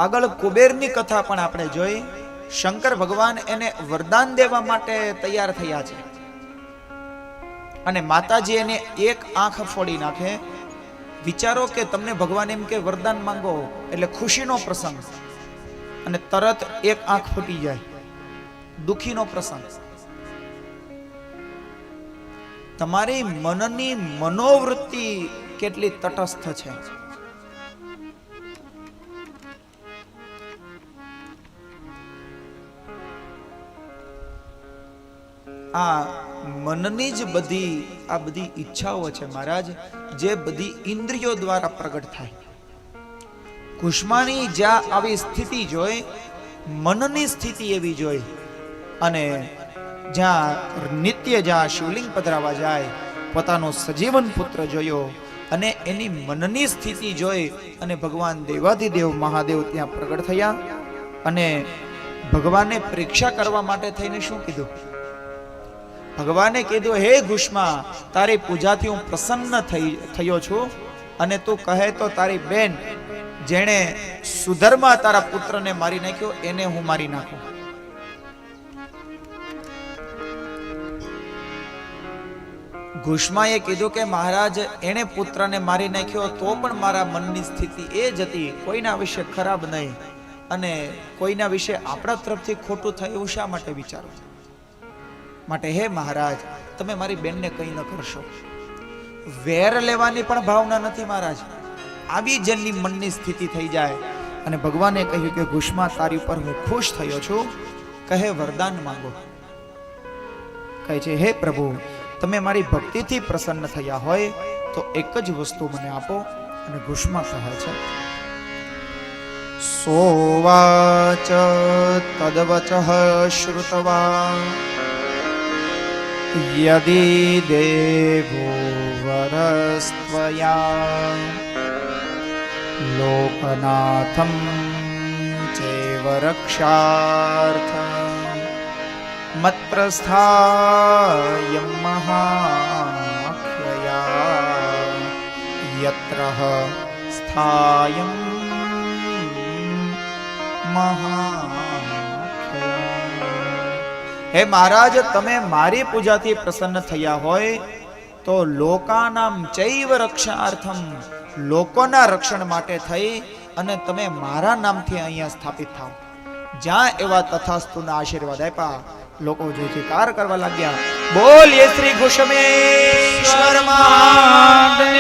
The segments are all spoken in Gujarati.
આગળ કુબેરની કથા પણ આપણે જોઈ. શંકર ભગવાન એને વરદાન દેવા માટે તૈયાર થયા છે અને માતાજી એને એક આંખ ફોડી નાખે. વિચારો કે તમને ભગવાન એમ કે વરદાન માંગો એટલે ખુશીનો પ્રસંગ અને તરત એક આંખ ફૂટી જાય, દુખીનો પ્રસંગ. તમારી મનની મનોવૃત્તિ કેટલી તટસ્થ છે. આ મનની જ બધી ઈચ્છાઓ છે મહારાજ, જે બધી ઇન્દ્રિયો દ્વારા પ્રગટ થાય. કુષ્માની જ્યાં આવી સ્થિતિ જોઈ, મનની સ્થિતિ એવી જોઈ, અને જ્યાં નિત્ય જ્યાં શિવલિંગ પધરાવા જાય, પોતાનો સજીવન પુત્ર જોયો અને એની મનની સ્થિતિ જોઈ અને ભગવાન દેવાધિદેવ મહાદેવ ત્યાં પ્રગટ થયા. અને ભગવાને પરીક્ષા કરવા માટે થઈને શું કીધું? ભગવાને કીધું, હે કુષ્મા, તારી પૂજાથી હું પ્રસન્ન થયો છું અને તું કહે તો તારી બેન જેણે સુધર્મા તારા પુત્રને મારી નાખ્યો એને હું મારી નાખું. કુષ્માએ કીધું કે મહારાજ, એને પુત્રને મારી નાખ્યો તો પણ મારા મનની સ્થિતિ એ જ હતી, કોઈના વિશે ખરાબ નહીં, અને કોઈના વિશે આપણા તરફથી ખોટું થાય એવું શા માટે વિચારો? માટે હે મહારાજ, તમે મારી બેનને કંઈ ન કરશો. વેર લેવાની પણ ભાવના નથી મહારાજ. આવી જેની મનની સ્થિતિ થઈ જાય. અને ભગવાને કહ્યું કે કુષ્મા, તારી ઉપર હું ખુશ થયો છું, કહે વરદાન માંગો. કહે છે, હે પ્રભુ, તમે મારી ભક્તિથી પ્રસન્ન થયા હોય તો એક જ વસ્તુ મને આપો. અને કુષ્મા કહે છે, સોવાચ તદવચઃ શ્રુતવા યદિ દેવો વરસ્ત્વયા લોકનાથમ ચૈવ રક્ષાર્થમ મત્પ્રસ્થાય મહાખ્યયા યત્ર સ્થાયમ મહાખ્યયા. હે મહારાજ, તમે મારી પૂજાથી પ્રસન્ન થયા હોય તો લોકાનામ ચૈવ રક્ષાર્થમ, લોકોના રક્ષણ માટે થઈ અને તમે મારા નામથી અહીંયા સ્થાપિત થાવ. જ્યાં એવા તથાસ્તુના આશીર્વાદ આપ્યા, લોકો જયકાર કરવા લાગ્યા. બોલીએ શ્રી ઘુષ્મેશ્વર મહાદેવ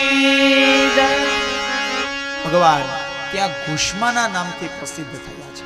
કી જય. ભગવાન ત્યાં ઘુષ્માના નામથી પ્રસિદ્ધ થયા છે.